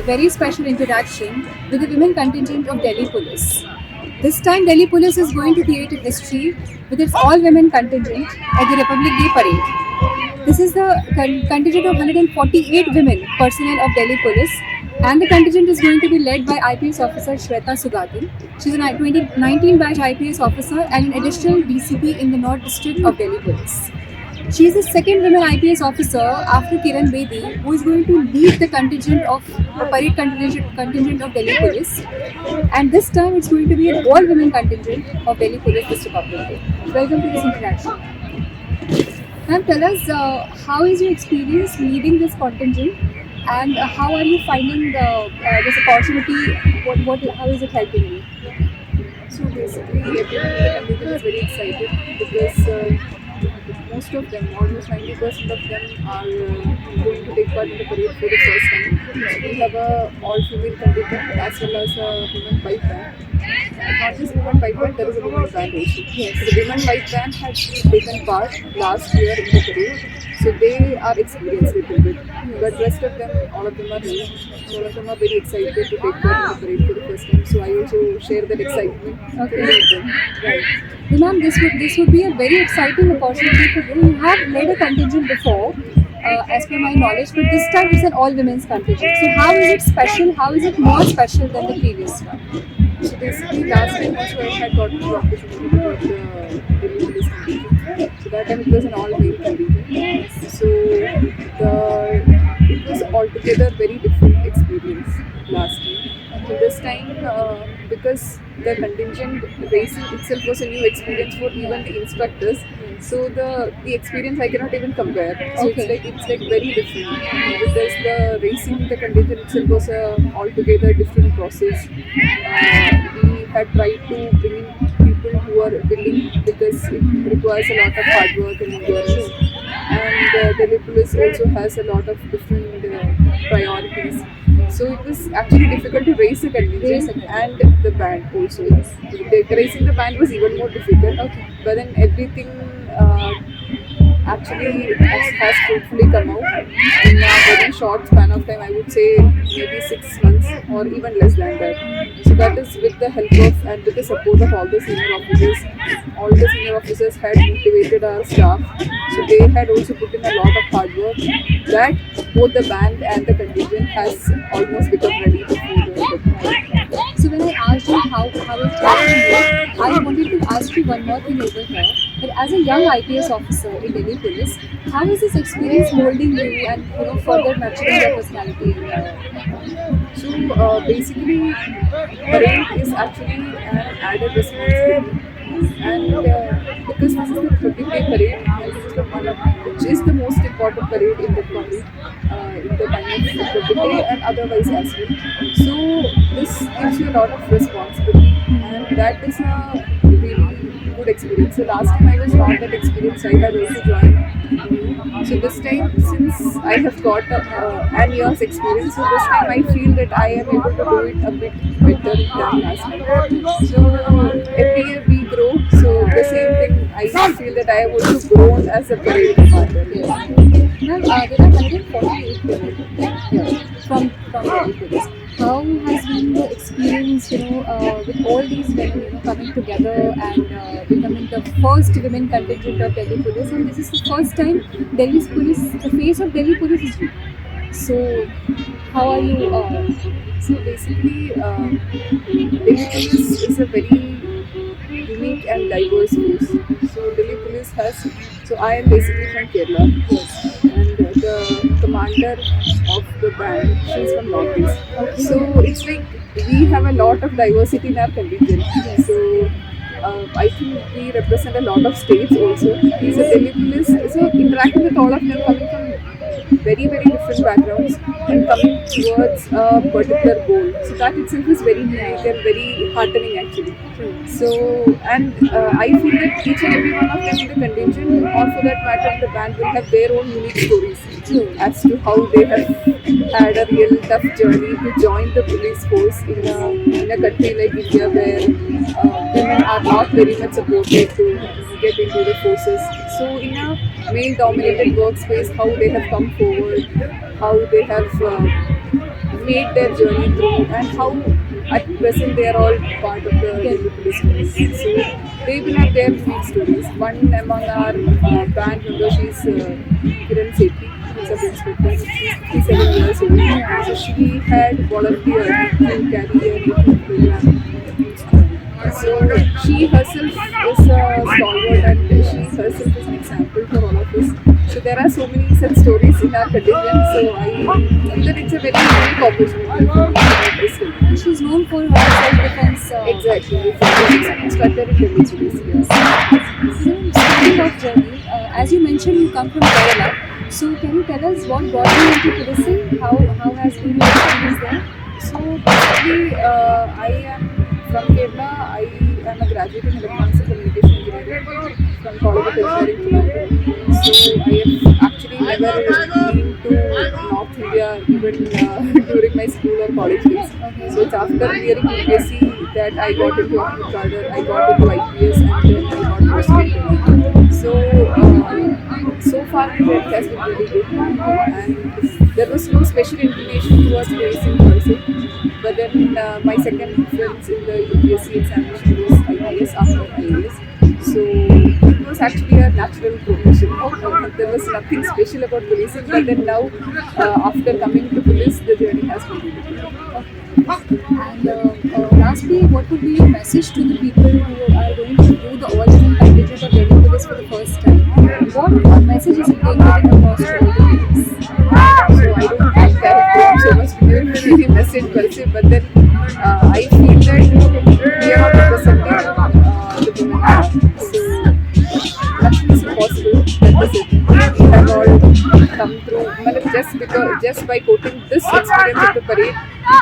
very special interaction with the women contingent of Delhi Police. This time Delhi Police is going to create a history with its all-women contingent at the Republic Day Parade. This is the contingent of 148 women personnel of Delhi Police, and the contingent is going to be led by IPS officer Shweta Sugathan. She is a 2019 batch IPS officer and an additional DCP in the North District of Delhi Police. She is the second women IPS officer after Kiran Bedi, who is going to lead the contingent of the parade contingent of Delhi Police. And this time it's going to be an all-women contingent of Delhi Police this Republic Day. Welcome to this interaction. Ma'am, tell us how is your experience leading this contingent, and how are you finding this opportunity? How is it helping you? So basically, everyone is very excited because most of them, almost 90% of them, are going to take part in the parade for the first time. So we have a all-female contingent as well as a women pipe band. Not just women pipe band, there is a women band also. Yes. The women pipe band had taken part last year in the parade, so they are experienced a little bit. But rest of them, all of them are new. So all of them are very excited to take part in the parade for the first time. So I also share that excitement with them. Right. Well, ma'am, this would be a very exciting opportunity for you. You have led a contingent before, as per my knowledge, but this time it's an all-women's contingent. So how is it special? How is it more special than the previous one? So basically, last time also I had gotten the opportunity to work the Delhi Police contingent. So that time it was an all-male contingent. So it was altogether very different experience last time. So this time, because the contingent racing itself was a new experience for even the instructors, so the experience I cannot even compare. So it's like very different. Because the racing, the contingent itself was a altogether different process. We had tried to bring in people who are willing, because it requires a lot of hard work and endurance. And Delhi Police also has a lot of different priorities. So it was actually difficult to raise a contingent and the band also. Raising the band was even more difficult. But then everything actually has hopefully come out in a very short span of time. I would say maybe 6 months or even less than that. So that is with the help of and with the support of all the senior officers. All the senior officers had motivated our staff. So they had also put in a lot of hard work that both the band and the contingent has almost become ready before the So when I asked you how it's helping you, I wanted to ask you one more thing over here. That as a young IPS officer in Delhi Police, how is this experience molding you and further nurturing your personality? So basically, parade is actually an added responsibility. And because this is the Republic Day parade, and this is the one which is the most important parade in the country in the time of Republic Day and otherwise as well. So this gives you a lot of responsibility, and that is a really good experience. So last time I was not that experienced, I had also joined new. So this time, since I have got an year's experience, so this time I feel that I am able to do it a bit better than last time. So every year we grow, so the same thing I feel that I have also grown as a parade commander. Ma'am, there are 148 women here from Delhi Police. How has been the experience, with all these women, coming together and becoming the first women contingent of Delhi Police? And this is the first time Delhi Police, the face of Delhi Police is you. So, how are you? So basically, Delhi Police is a very unique and diverse force. So Delhi Police has. So I am basically from Kerala, and the commander of the band, she's from Northeast. So it's like we have a lot of diversity in our contingent. So I think we represent a lot of states also. So Delhi Police, so interacting with all of them coming from very, very different backgrounds and coming towards a particular goal. So that itself is very unique and very heartening actually. So, and I feel that each and every one of them in the contingent, or for that matter the band, will have their own unique stories as to how they have had a real tough journey to join the police force in a country like India, where women are not very much supported to get into the forces. So in a male-dominated workspace, how they have come forward, how they have made their journey through, and how at present they are all part of the Delhi Police Force. So they will have their unique stories. One among our band members, she's Kiran Sethi, sub-inspector. She's 57 years old. So she had volunteered to carry a youth program. So she herself is a stalwart, and she herself is an example for all of us. So there are so many such stories in our contingent. So I feel that it's a very unique opportunity for this film. And she's known for her self-defense. Exactly. She's an instructor in Delhi Police. Yes. So, speaking of journey, as you mentioned, you come from Kerala. So can you tell us what brought you into policing? How has been your experience there? So basically, I am from Kerala. I am a graduate in electronics and communication engineering from College of Engineering, Trivandrum. So I have actually never been to North India even during my school or college days. So it's after clearing UPSC that I got into Ahmed Kader, I got into IPS, and then I got posted. So far the journey has been really good, and there was no special inclination towards policing per se. But then my second preference in the UPSC examination was IPS after IAS. So it was actually a natural progression. There was nothing special about policing, but then now after coming to police, the journey has been really good. And lastly, what would be your message to the people who are going to do the all-women contingent of Delhi Police for the first time? What message is it getting across to all the ladies? So I don't think I have gone so much to give any message per se, but then I feel that we are not representing the women. So nothing is impossible. That is it. We have all come through. Just by quoting this experience of the parade,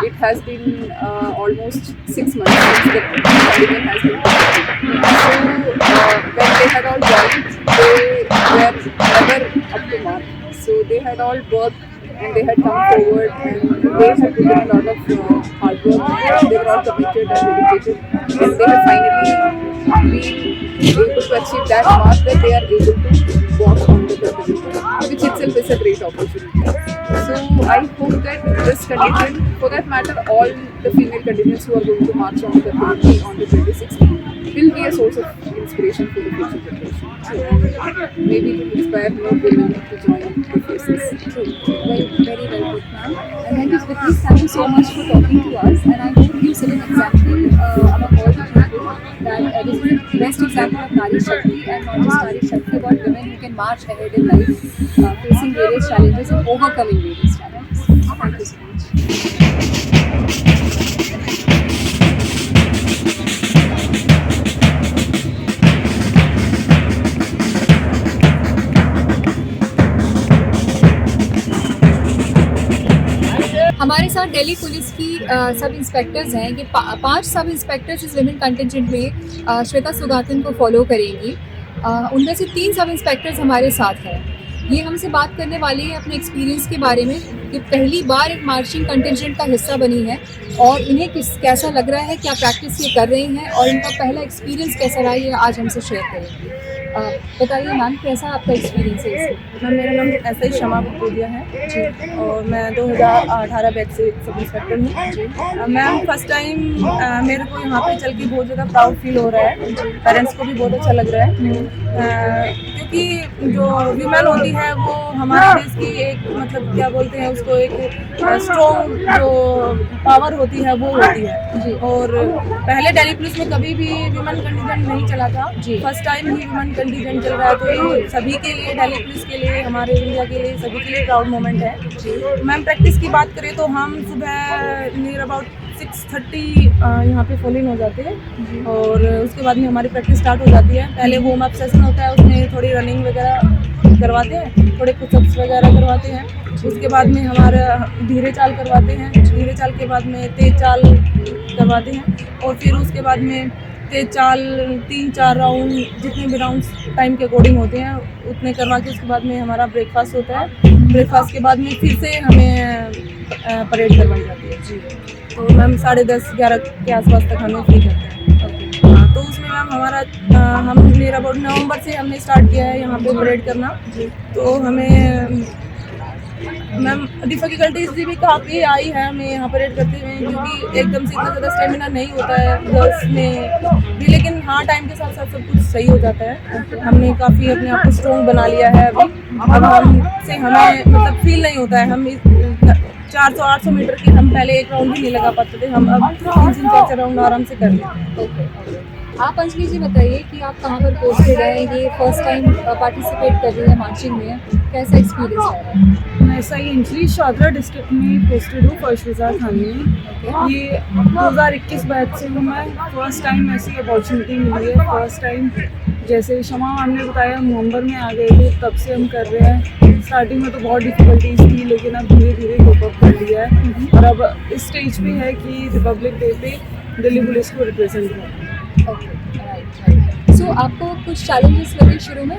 it has been almost 6 months since the contingent has been completed. So when they had all joined, they were never up to mark. So they had all worked and they had come forward and they had put in a lot of hard work. They were all committed and dedicated, and they have finally been able to achieve that mark that they are able to walk on the contingent, which itself is a great opportunity. So I hope that this contingent, for that matter, all the female contingents who are going to march on the contingent on the 26th, will be a source of inspiration for the future generation. So maybe it will inspire more women to join the forces. True. Very well put, ma'am. And thank you so much for talking to us. And I hope you set an example among all the people that this is the best example of Nari Shakti, and not just Nari Shakti, but women who can march ahead in life, facing various challenges and overcoming various challenges. Thank you so much. हमारे साथ Delhi police की सब inspectors हैं। ये 5 सब inspectors इस women contingent में श्वेता सुगातन को फॉलो करेंगी। उनमें से 3 सब इंस्पेक्टर्स हमारे साथ हैं। ये हमसे बात करने वाली है अपने एक्सपीरियंस के बारे में कि पहली बार एक मार्चिंग कंटिंजेंट का हिस्सा बनी है और इन्हें कैसा लग रहा है, क्या प्रैक्टिस ये कर रही हैं और इनका पहला एक्सपीरियंस कैसा रहा, ये आज हमसे शेयर करेंगे। बताइए मैम, कैसा आपका एक्सपीरियंस है इसमें? मैम, मेरा नाम ऐसा ही शमा बकोदिया है जी, और मैं 2018 बैच से सब इंस्पेक्टर हूँ जी। मैम, फर्स्ट टाइम मेरे को यहाँ पे चल के बहुत ज़्यादा प्राउड फील हो रहा है। पेरेंट्स को भी बहुत अच्छा लग रहा है, क्योंकि जो वीमेन होती है वो हमारे देश की एक, मतलब क्या बोलते हैं उसको, एक स्ट्रॉन्ग जो पावर होती है वो होती है जी। और पहले दिल्ली पुलिस में कभी भी वीमेन कंटिजेंट नहीं चला था जी, फर्स्ट टाइम ही वीमेन कंटिजेंट चल रहा है। तो ये सभी के लिए, दिल्ली पुलिस के लिए, हमारे इंडिया के लिए, सभी के लिए प्राउड मोमेंट है। मैम, प्रैक्टिस की बात करें तो हम सुबह नियर अबाउट 6:30 यहाँ पे फॉलो इन हो जाते हैं और उसके बाद में हमारी प्रैक्टिस स्टार्ट हो जाती है। पहले वार्म अप सेशन होता है, उसमें थोड़ी रनिंग वगैरह करवाते हैं, थोड़े पुशअप्स वगैरह करवाते हैं। उसके बाद में हमारा धीरे चाल करवाते हैं, धीरे चाल के बाद में तेज चाल करवाते हैं और फिर उसके बाद में तेज चाल 3-4 राउंड, जितने भी राउंड्स टाइम के अकॉर्डिंग होते हैं उतने करवा के उसके बाद में हमारा ब्रेकफास्ट होता है। ब्रेकफास्ट के बाद में फिर से हमें परेड करवाई जाती है जी। तो मैम 10:30-11 के आसपास तक हमें फ्री करते हैं। तो उसमें मैम हमारा हम मेरा अबाउट नवंबर से हमने स्टार्ट किया है यहाँ पे परेड करना। तो हमें मैम डिफिकल्टीज भी काफ़ी आई है हमें यहाँ परेड करते हुए, क्योंकि एकदम से इतना ज़्यादा स्टेमिना नहीं होता है गर्ल्स में भी, लेकिन हाँ टाइम के साथ साथ सब कुछ सही हो जाता है। हमने काफ़ी अपने आप को स्ट्रॉन्ग बना लिया है अभी। अब हमसे हमें मतलब फील नहीं होता है, हम 400-800 मीटर के हम पहले एक राउंड भी नहीं लगा पाते थे, हम अब 3-4 राउंड आराम से कर लेते हैं। ओके। आप अंजलि जी बताइए कि आप कहाँ पर पोस्टेड हैं, ये फर्स्ट टाइम पार्टिसिपेट कर रही है मार्चिंग में, कैसा एक्सपीरियंस है? मैं सही शादरा डिस्ट्रिक्ट में पोस्टेड हूँ, फर्स्ट विजार थाने में। ये 2021 बैच से हूँ मैं। फर्स्ट टाइम ऐसी अपॉर्चुनिटी मिली है, फर्स्ट टाइम। जैसे शमा मैम ने बताया नवंबर में आ गए थे, तब से हम कर रहे हैं। स्टार्टिंग में तो बहुत डिफिकल्टीज थी, लेकिन अब धीरे धीरे कोप अप कर लिया है और अब इस स्टेज पे है कि रिपब्लिक डे पे दिल्ली पुलिस को रिप्रेजेंट करें। Okay, right. सो आपको कुछ चैलेंजेस लगे शुरू में?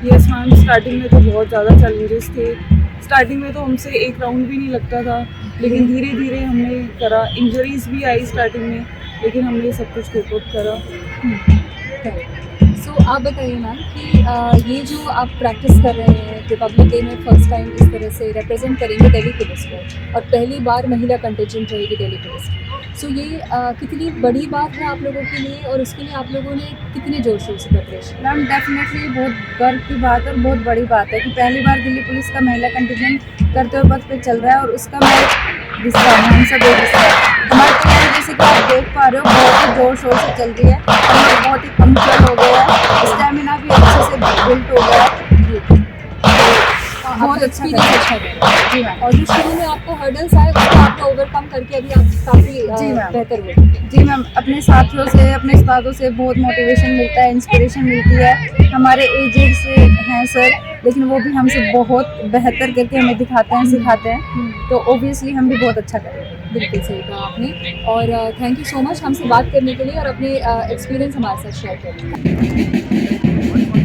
यस मैम, स्टार्टिंग में तो बहुत ज़्यादा चैलेंजेस थे। स्टार्टिंग में तो हमसे एक राउंड भी नहीं लगता था, लेकिन धीरे धीरे हमने करा। इंजरीज भी आई स्टार्टिंग में, लेकिन हमने सब कुछ कोप अप करा। सो आप बताइए मैम कि ये जो आप प्रैक्टिस कर रहे हैं रिपब्लिक डे में फर्स्ट टाइम इस तरह से रिप्रेजेंट करेंगे दिल्ली पुलिस को, और पहली बार महिला कंटिजेंट रहेगी दिल्ली पुलिस की, सो ये कितनी बड़ी बात है आप लोगों के लिए, और उसके लिए आप लोगों ने कितने जोर शोर से प्रिपरेशन? मैम डेफिनेटली बहुत गर्व की बात और बहुत बड़ी बात है कि पहली बार दिल्ली पुलिस का महिला कंटिजेंट करते हुए पथ पे चल रहा है, और उसका मैं हिस्सा हूँ, हम सब एक हिस्सा है। हमारी तैयारी जैसे कि आप देख पा रहे हो बहुत ही जोर शोर से चल रही है, हम लोग बहुत ही पंक्चुअल हो गया है, स्टेमिना भी अच्छे से बिल्ट हो गया है, बहुत अच्छा है। जी मैम। और जो शुरू में आपको हर्डल्स आए उसको आपने ओवरकम करके अभी आप काफ़ी बेहतर हुए। जी मैम, अपने साथियों से अपने उस्तादों से बहुत मोटिवेशन मिलता है, इंस्पिरेशन मिलती है। हमारे एजेड से हैं सर, लेकिन वो भी हमसे बहुत बेहतर करके हमें दिखाते हैं, सिखाते हैं, तो ओबियसली हम भी बहुत अच्छा करेंगे। बिल्कुल सही कहा आपने, और थैंक यू सो मच हमसे बात करने के लिए और अपने एक्सपीरियंस हमारे साथ शेयर करने के लिए।